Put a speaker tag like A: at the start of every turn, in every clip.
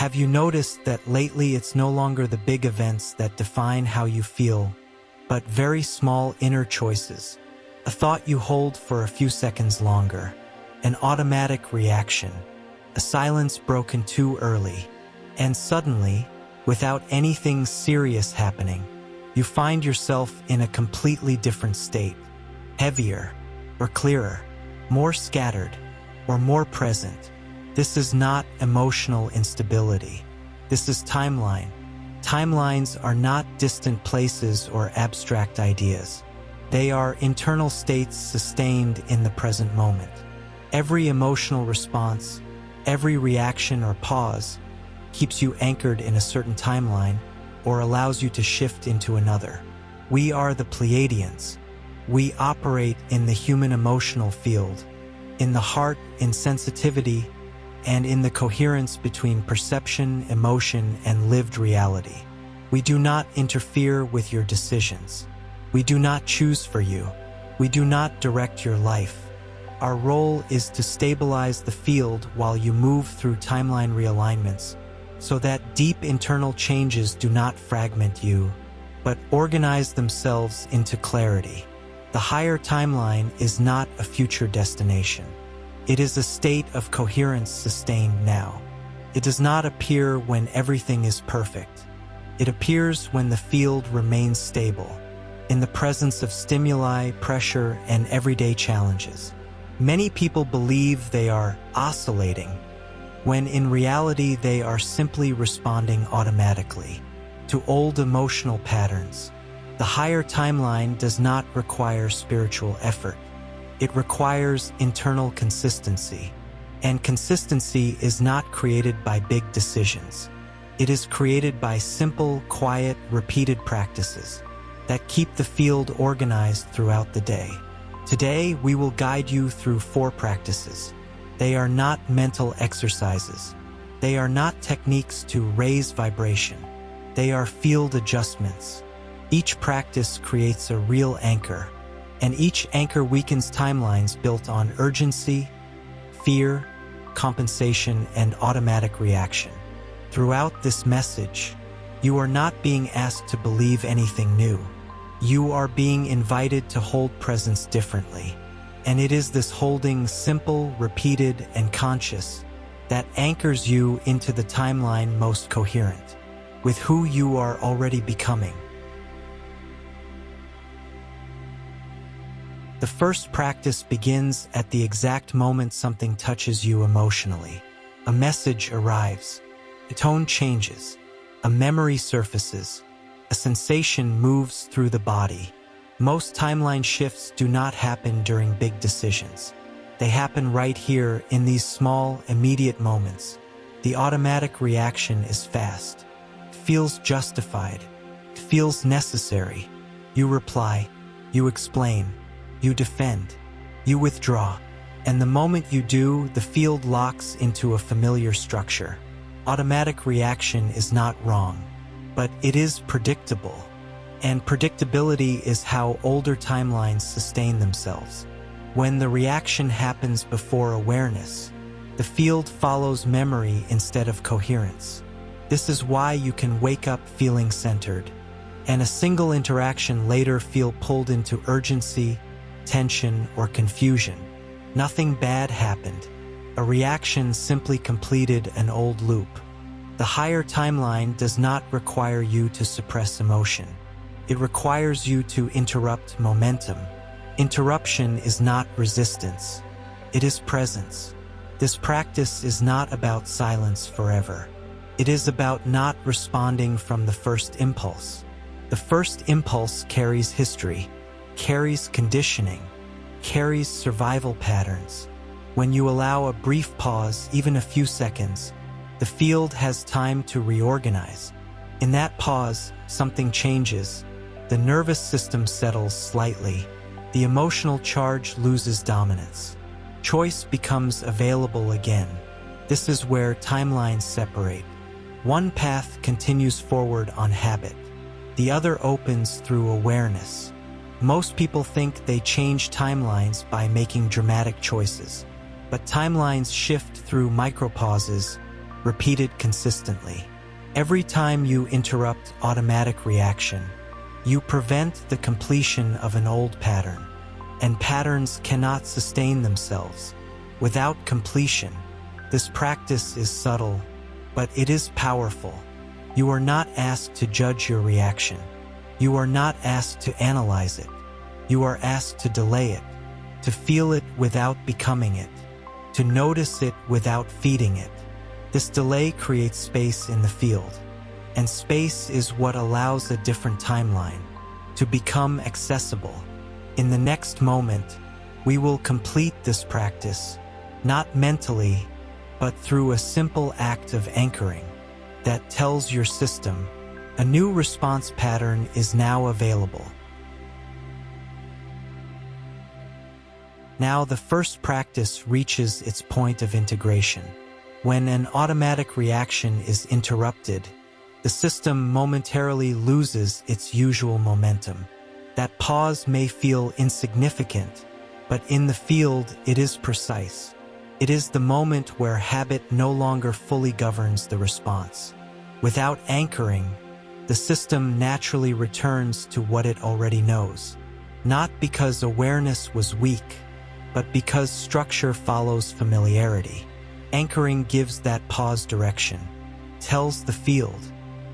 A: Have you noticed that lately it's no longer the big events that define how you feel, but very small inner choices? A thought you hold for a few seconds longer, an automatic reaction, a silence broken too early, and suddenly, without anything serious happening, you find yourself in a completely different state, heavier or clearer, more scattered or more present. This is not emotional instability. This is timeline. Timelines are not distant places or abstract ideas. They are internal states sustained in the present moment. Every emotional response, every reaction or pause keeps you anchored in a certain timeline or allows you to shift into another. We are the Pleiadians. We operate in the human emotional field, in the heart, in sensitivity, and in the coherence between perception, emotion, and lived reality. We do not interfere with your decisions. We do not choose for you. We do not direct your life. Our role is to stabilize the field while you move through timeline realignments, so that deep internal changes do not fragment you, but organize themselves into clarity. The higher timeline is not a future destination. It is a state of coherence sustained now. It does not appear when everything is perfect. It appears when the field remains stable, in the presence of stimuli, pressure, and everyday challenges. Many people believe they are oscillating, when in reality they are simply responding automatically to old emotional patterns. The higher timeline does not require spiritual effort. It requires internal consistency, and consistency is not created by big decisions. It is created by simple, quiet, repeated practices that keep the field organized throughout the day. Today, we will guide you through 4 practices. They are not mental exercises. They are not techniques to raise vibration. They are field adjustments. Each practice creates a real anchor, and each anchor weakens timelines built on urgency, fear, compensation, and automatic reaction. Throughout this message, you are not being asked to believe anything new. You are being invited to hold presence differently. And it is this holding, simple, repeated, and conscious, that anchors you into the timeline most coherent with who you are already becoming. The first practice begins at the exact moment something touches you emotionally. A message arrives, a tone changes, a memory surfaces, a sensation moves through the body. Most timeline shifts do not happen during big decisions. They happen right here in these small, immediate moments. The automatic reaction is fast. It feels justified. It feels necessary. You reply. You explain. You defend. You withdraw. And the moment you do, the field locks into a familiar structure. Automatic reaction is not wrong, but it is predictable. And predictability is how older timelines sustain themselves. When the reaction happens before awareness, the field follows memory instead of coherence. This is why you can wake up feeling centered, and a single interaction later feel pulled into urgency, tension, or confusion. Nothing bad happened. A reaction simply completed an old loop. The higher timeline does not require you to suppress emotion. It requires you to interrupt momentum. Interruption is not resistance. It is presence. This practice is not about silence forever. It is about not responding from the first impulse. The first impulse carries history, carries conditioning, carries survival patterns. When you allow a brief pause, even a few seconds, the field has time to reorganize. In that pause, something changes. The nervous system settles slightly. The emotional charge loses dominance. Choice becomes available again. This is where timelines separate. One path continues forward on habit. The other opens through awareness. Most people think they change timelines by making dramatic choices. But timelines shift through micropauses, repeated consistently. Every time you interrupt automatic reaction, you prevent the completion of an old pattern, and patterns cannot sustain themselves without completion. This practice is subtle, but it is powerful. You are not asked to judge your reaction. You are not asked to analyze it. You are asked to delay it, to feel it without becoming it, to notice it without feeding it. This delay creates space in the field, and space is what allows a different timeline to become accessible. In the next moment, we will complete this practice, not mentally, but through a simple act of anchoring that tells your system a new response pattern is now available. Now the first practice reaches its point of integration. When an automatic reaction is interrupted, the system momentarily loses its usual momentum. That pause may feel insignificant, but in the field it is precise. It is the moment where habit no longer fully governs the response. Without anchoring, the system naturally returns to what it already knows, not because awareness was weak, but because structure follows familiarity. Anchoring gives that pause direction, tells the field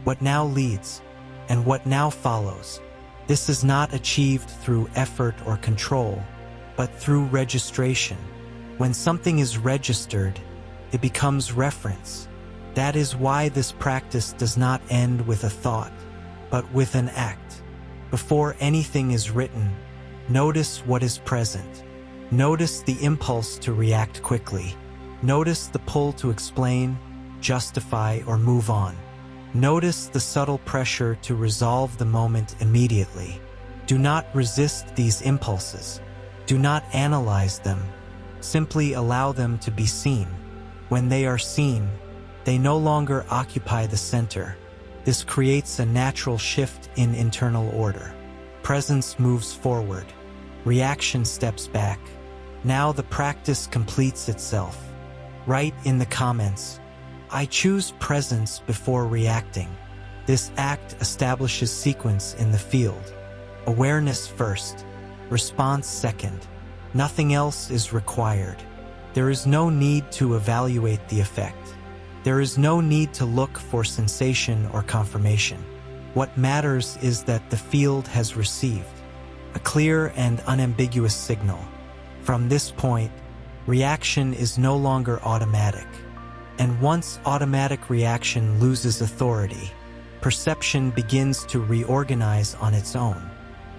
A: what now leads and what now follows. This is not achieved through effort or control, but through registration. When something is registered, it becomes reference. That is why this practice does not end with a thought, but with an act. Before anything is written, notice what is present. Notice the impulse to react quickly. Notice the pull to explain, justify, or move on. Notice the subtle pressure to resolve the moment immediately. Do not resist these impulses. Do not analyze them. Simply allow them to be seen. When they are seen, they no longer occupy the center. This creates a natural shift in internal order. Presence moves forward. Reaction steps back. Now the practice completes itself. Write in the comments, "I choose presence before reacting." This act establishes sequence in the field. Awareness first, response second. Nothing else is required. There is no need to evaluate the effect. There is no need to look for sensation or confirmation. What matters is that the field has received a clear and unambiguous signal. From this point, reaction is no longer automatic. And once automatic reaction loses authority, perception begins to reorganize on its own.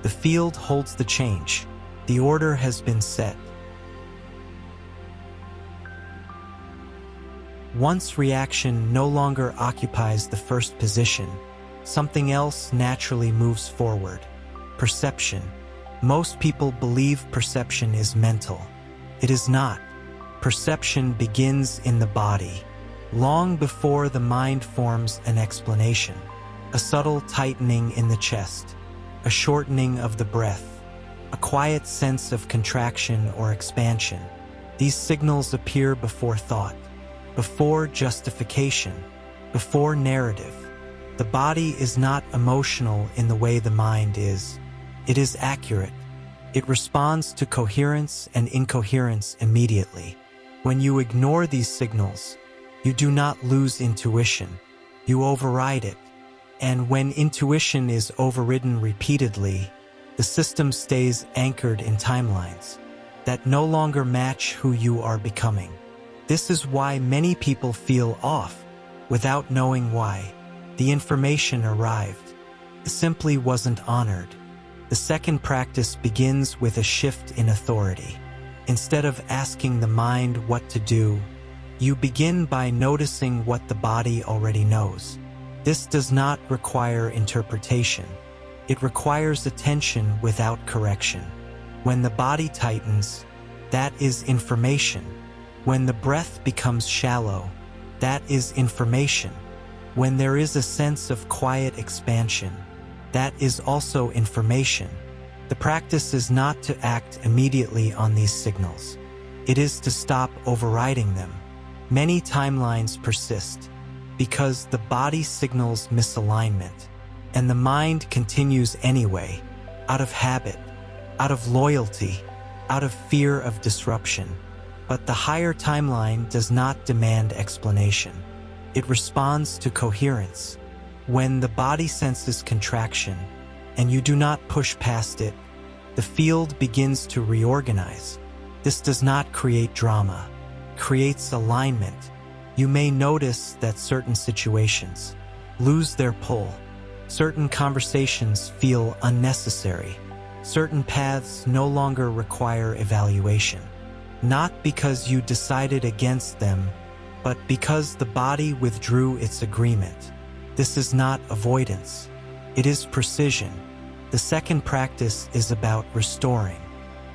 A: The field holds the change. The order has been set. Once reaction no longer occupies the first position, something else naturally moves forward. Perception. Most people believe perception is mental. It is not. Perception begins in the body, long before the mind forms an explanation. A subtle tightening in the chest, a shortening of the breath, a quiet sense of contraction or expansion. These signals appear before thought, before justification, before narrative. The body is not emotional in the way the mind is. It is accurate. It responds to coherence and incoherence immediately. When you ignore these signals, you do not lose intuition. You override it. And when intuition is overridden repeatedly, the system stays anchored in timelines that no longer match who you are becoming. This is why many people feel off without knowing why. The information arrived. It simply wasn't honored. The second practice begins with a shift in authority. Instead of asking the mind what to do, you begin by noticing what the body already knows. This does not require interpretation. It requires attention without correction. When the body tightens, that is information. When the breath becomes shallow, that is information. When there is a sense of quiet expansion, that is also information. The practice is not to act immediately on these signals. It is to stop overriding them. Many timelines persist because the body signals misalignment, and the mind continues anyway, out of habit, out of loyalty, out of fear of disruption. But the higher timeline does not demand explanation. It responds to coherence. When the body senses contraction, and you do not push past it, the field begins to reorganize. This does not create drama, it creates alignment. You may notice that certain situations lose their pull. Certain conversations feel unnecessary. Certain paths no longer require evaluation. Not because you decided against them, but because the body withdrew its agreement. This is not avoidance. It is precision. The second practice is about restoring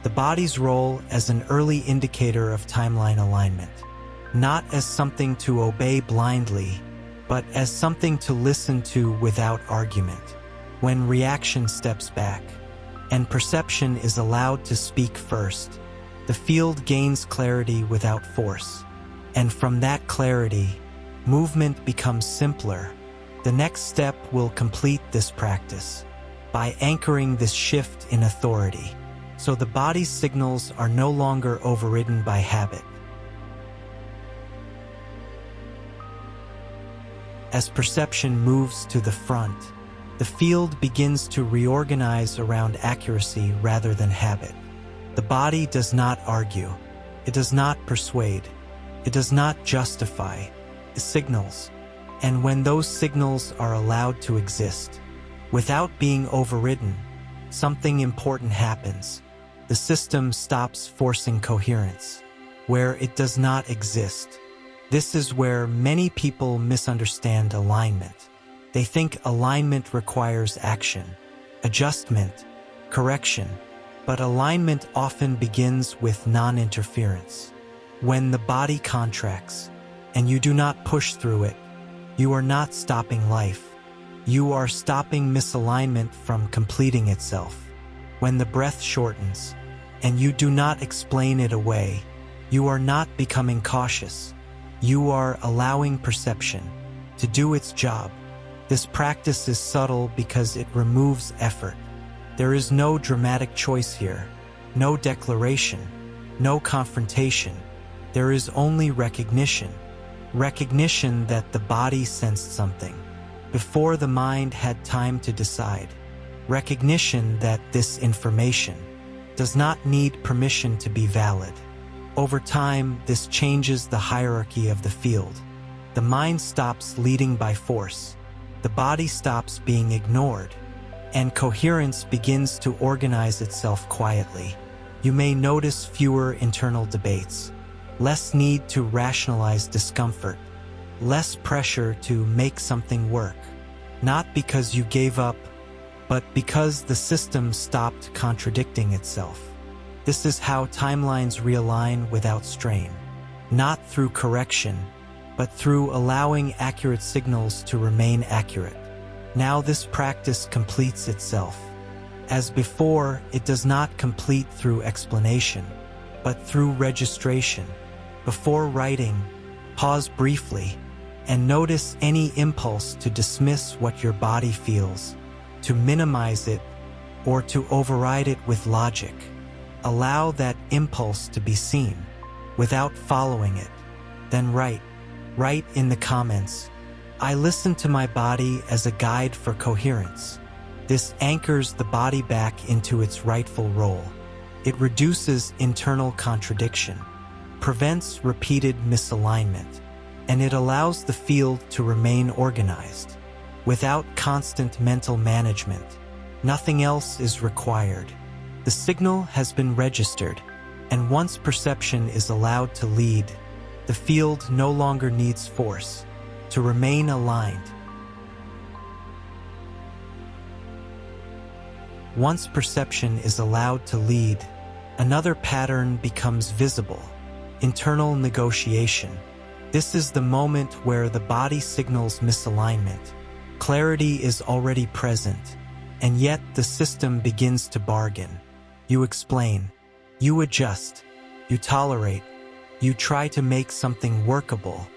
A: the body's role as an early indicator of timeline alignment, not as something to obey blindly, but as something to listen to without argument. When reaction steps back, and perception is allowed to speak first, the field gains clarity without force. And from that clarity, movement becomes simpler. The next step will complete this practice by anchoring this shift in authority, so the body's signals are no longer overridden by habit. As perception moves to the front, the field begins to reorganize around accuracy rather than habit. The body does not argue. It does not persuade. It does not justify. It signals. And when those signals are allowed to exist, without being overridden, something important happens. The system stops forcing coherence where it does not exist. This is where many people misunderstand alignment. They think alignment requires action, adjustment, correction, but alignment often begins with non-interference. When the body contracts, and you do not push through it, you are not stopping life. You are stopping misalignment from completing itself. When the breath shortens, and you do not explain it away, you are not becoming cautious. You are allowing perception to do its job. This practice is subtle because it removes effort. There is no dramatic choice here, no declaration, no confrontation. There is only recognition. Recognition that the body sensed something before the mind had time to decide. Recognition that this information does not need permission to be valid. Over time, this changes the hierarchy of the field. The mind stops leading by force. The body stops being ignored, and coherence begins to organize itself quietly. You may notice fewer internal debates, less need to rationalize discomfort, less pressure to make something work. Not because you gave up, but because the system stopped contradicting itself. This is how timelines realign without strain, not through correction, but through allowing accurate signals to remain accurate. Now this practice completes itself. As before, it does not complete through explanation, but through registration. Before writing, pause briefly and notice any impulse to dismiss what your body feels, to minimize it, or to override it with logic. Allow that impulse to be seen without following it. Then write. Write in the comments, "I listen to my body as a guide for coherence." This anchors the body back into its rightful role. It reduces internal contradiction, prevents repeated misalignment, and it allows the field to remain organized. Without constant mental management, nothing else is required. The signal has been registered, and once perception is allowed to lead, the field no longer needs force to remain aligned. Once perception is allowed to lead, another pattern becomes visible: internal negotiation. This is the moment where the body signals misalignment. Clarity is already present, and yet the system begins to bargain. You explain, you adjust, you tolerate, You try to make something workable,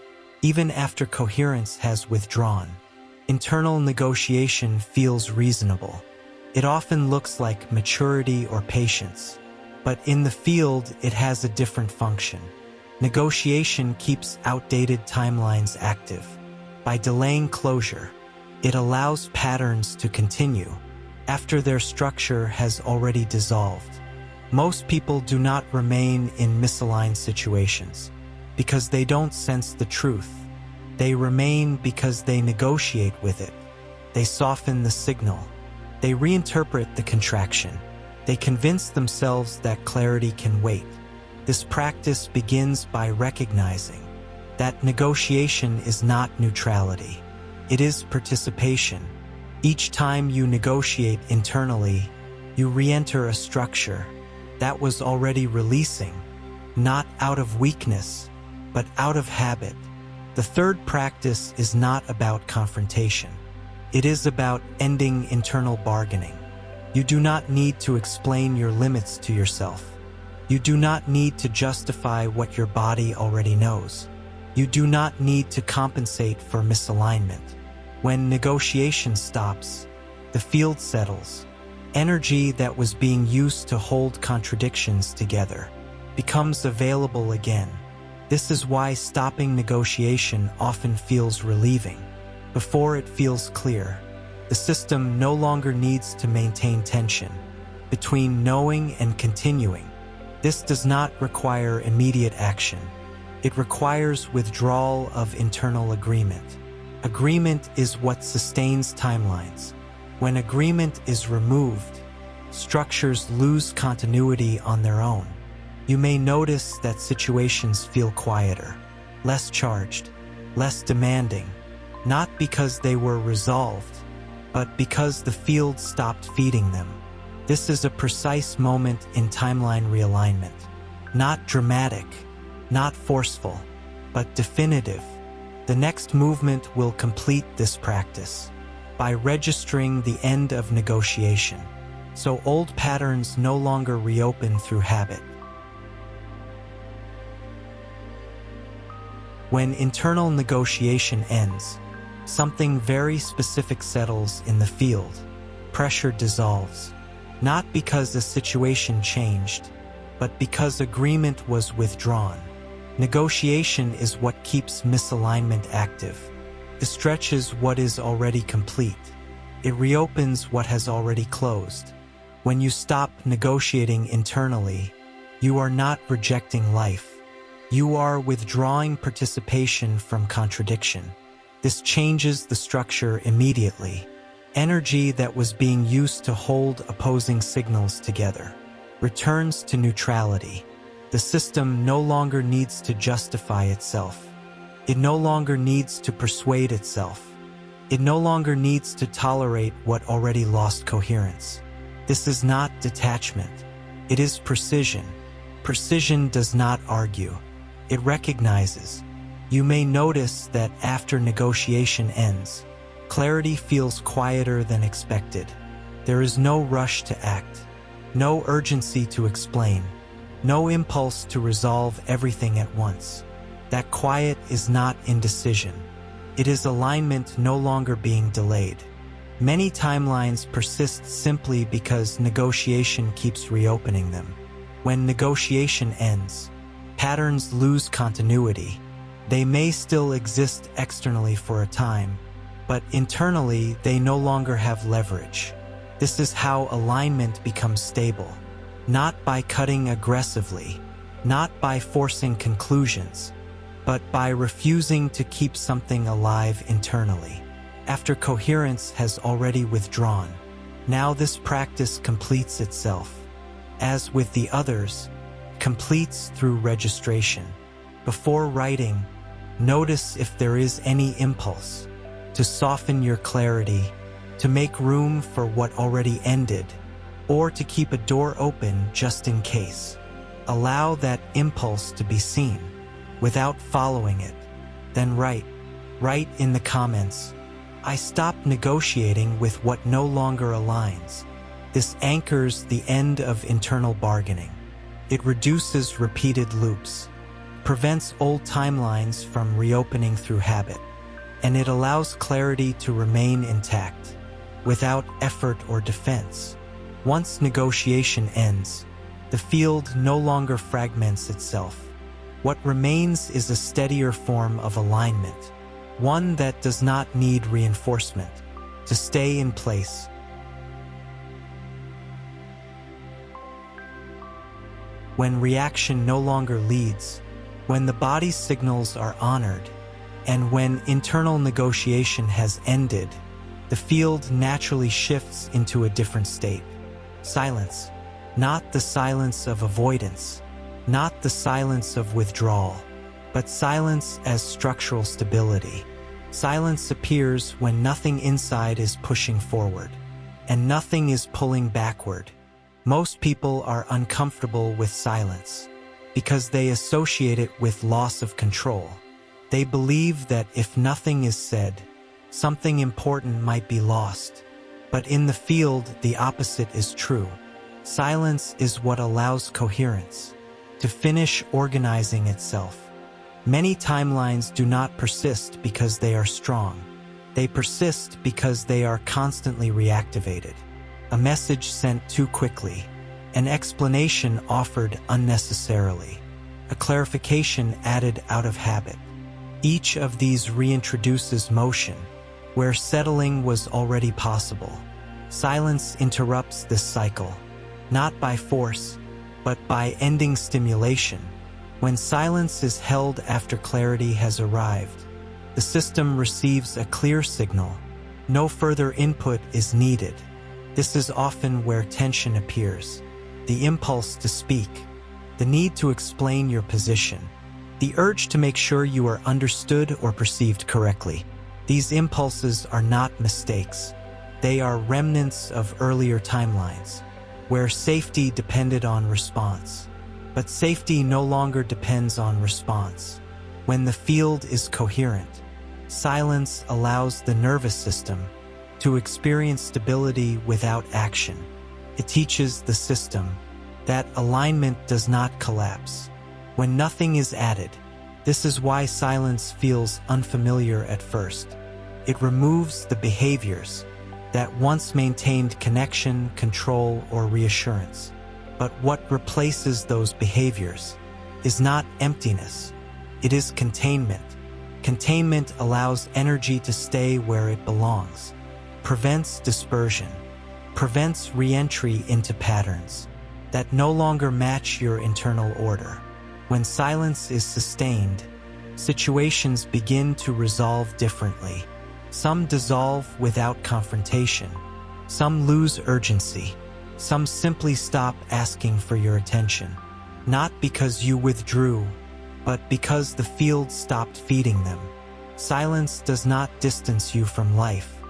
A: even after coherence has withdrawn. Internal negotiation feels reasonable. It often looks like maturity or patience, but in the field it has a different function. Negotiation keeps outdated timelines active. By delaying closure, it allows patterns to continue after their structure has already dissolved. Most people do not remain in misaligned situations because they don't sense the truth. They remain because they negotiate with it. They soften the signal. They reinterpret the contraction. They convince themselves that clarity can wait. This practice begins by recognizing that negotiation is not neutrality. It is participation. Each time you negotiate internally, you re-enter a structure that was already releasing, not out of weakness, but out of habit. The third practice is not about confrontation. It is about ending internal bargaining. You do not need to explain your limits to yourself. You do not need to justify what your body already knows. You do not need to compensate for misalignment. When negotiation stops, the field settles. Energy that was being used to hold contradictions together becomes available again. This is why stopping negotiation often feels relieving. Before it feels clear, the system no longer needs to maintain tension between knowing and continuing. This does not require immediate action. It requires withdrawal of internal agreement. Agreement is what sustains timelines. When agreement is removed, structures lose continuity on their own. You may notice that situations feel quieter, less charged, less demanding, not because they were resolved, but because the field stopped feeding them. This is a precise moment in timeline realignment. Not dramatic, not forceful, but definitive. The next movement will complete this practice by registering the end of negotiation, so old patterns no longer reopen through habit. When internal negotiation ends, something very specific settles in the field. Pressure dissolves, not because the situation changed, but because agreement was withdrawn. Negotiation is what keeps misalignment active. It stretches what is already complete. It reopens what has already closed. When you stop negotiating internally, you are not rejecting life. You are withdrawing participation from contradiction. This changes the structure immediately. Energy that was being used to hold opposing signals together returns to neutrality. The system no longer needs to justify itself. It no longer needs to persuade itself. It no longer needs to tolerate what already lost coherence. This is not detachment. It is precision. Precision does not argue. It recognizes. You may notice that after negotiation ends, clarity feels quieter than expected. There is no rush to act, no urgency to explain, no impulse to resolve everything at once. That quiet is not indecision. It is alignment no longer being delayed. Many timelines persist simply because negotiation keeps reopening them. When negotiation ends, patterns lose continuity. They may still exist externally for a time, but internally they no longer have leverage. This is how alignment becomes stable. Not by cutting aggressively, not by forcing conclusions, but by refusing to keep something alive internally. After coherence has already withdrawn, now this practice completes itself. As with the others, completes through registration. Before writing, notice if there is any impulse to soften your clarity, to make room for what already ended, or to keep a door open just in case. Allow that impulse to be seen without following it. Then write in the comments, I stopped negotiating with what no longer aligns. This anchors the end of internal bargaining. It reduces repeated loops. prevents old timelines from reopening through habit, and it allows clarity to remain intact, without effort or defense. Once negotiation ends, the field no longer fragments itself. What remains is a steadier form of alignment, one that does not need reinforcement to stay in place. When reaction no longer leads, when the body's signals are honored, and when internal negotiation has ended, the field naturally shifts into a different state. Silence. Not the silence of avoidance, not the silence of withdrawal, but silence as structural stability. Silence appears when nothing inside is pushing forward, and nothing is pulling backward. Most people are uncomfortable with silence because they associate it with loss of control. They believe that if nothing is said, something important might be lost. But in the field, the opposite is true. Silence is what allows coherence to finish organizing itself. Many timelines do not persist because they are strong. They persist because they are constantly reactivated. A message sent too quickly, an explanation offered unnecessarily, a clarification added out of habit. Each of these reintroduces motion where settling was already possible. Silence interrupts this cycle, not by force, but by ending stimulation. When silence is held after clarity has arrived, the system receives a clear signal. No further input is needed. This is often where tension appears. The impulse to speak, the need to explain your position, the urge to make sure you are understood or perceived correctly. These impulses are not mistakes. They are remnants of earlier timelines, where safety depended on response. But safety no longer depends on response. When the field is coherent, silence allows the nervous system to experience stability without action. It teaches the system that alignment does not collapse when nothing is added. This is why silence feels unfamiliar at first. It removes the behaviors that once maintained connection, control, or reassurance. But what replaces those behaviors is not emptiness. It is containment. Containment allows energy to stay where it belongs, prevents dispersion, prevents re-entry into patterns that no longer match your internal order. When silence is sustained, situations begin to resolve differently. Some dissolve without confrontation. Some lose urgency. Some simply stop asking for your attention. Not because you withdrew, but because the field stopped feeding them. Silence does not distance you from life.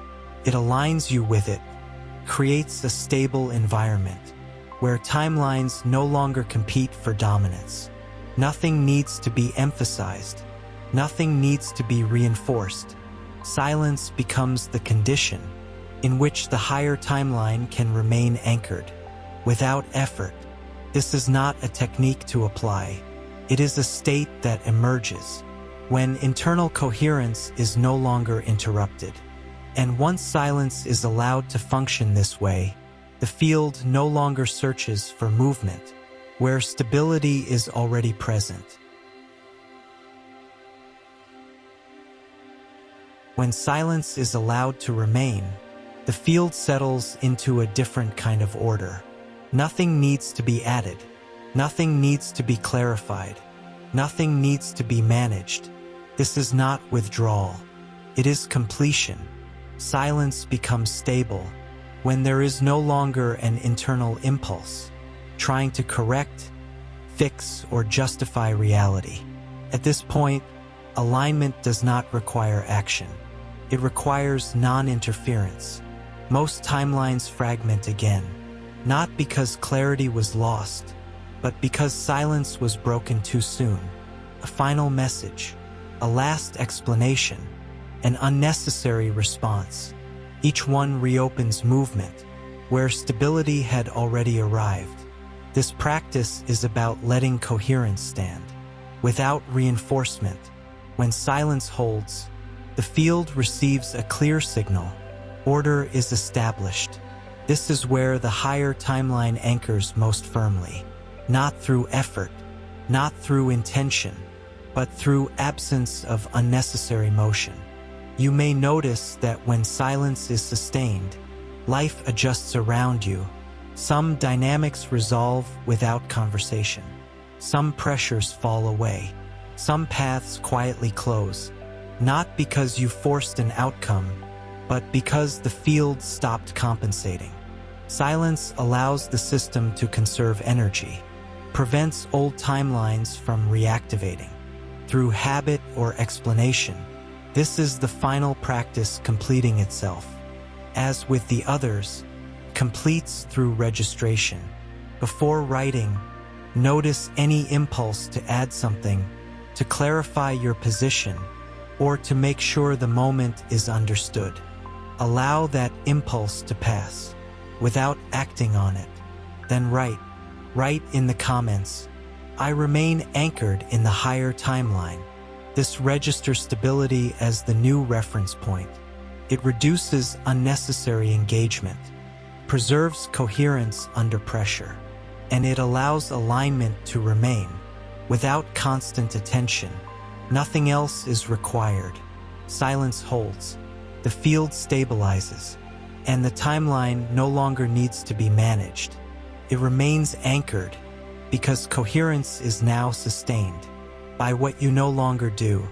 A: It aligns you with it, creates a stable environment where timelines no longer compete for dominance. Nothing needs to be emphasized. Nothing needs to be reinforced. Silence becomes the condition in which the higher timeline can remain anchored without effort. This is not a technique to apply. It is a state that emerges when internal coherence is no longer interrupted. And once silence is allowed to function this way, the field no longer searches for movement where stability is already present. When silence is allowed to remain, the field settles into a different kind of order. Nothing needs to be added. Nothing needs to be clarified. Nothing needs to be managed. This is not withdrawal. It is completion. Silence becomes stable when there is no longer an internal impulse trying to correct, fix, or justify reality. At this point, alignment does not require action. It requires non-interference. Most timelines fragment again, not because clarity was lost, but because silence was broken too soon. A final message, a last explanation, an unnecessary response. Each one reopens movement where stability had already arrived. This practice is about letting coherence stand, without reinforcement. When silence holds, the field receives a clear signal. Order is established. This is where the higher timeline anchors most firmly. Not through effort, not through intention, but through absence of unnecessary motion. You may notice that when silence is sustained, life adjusts around you. Some dynamics resolve without conversation. Some pressures fall away. Some paths quietly close, not because you forced an outcome, but because the field stopped compensating. Silence allows the system to conserve energy, prevents old timelines from reactivating. Through habit or explanation, this is the final practice completing itself. As with the others, completes through registration. Before writing, notice any impulse to add something, to clarify your position, or to make sure the moment is understood. Allow that impulse to pass, without acting on it. Then write. Write in the comments, "I remain anchored in the higher timeline." This registers stability as the new reference point. It reduces unnecessary engagement, preserves coherence under pressure, and it allows alignment to remain. Without constant attention, nothing else is required. Silence holds, the field stabilizes, and the timeline no longer needs to be managed. It remains anchored because coherence is now sustained by what you no longer do.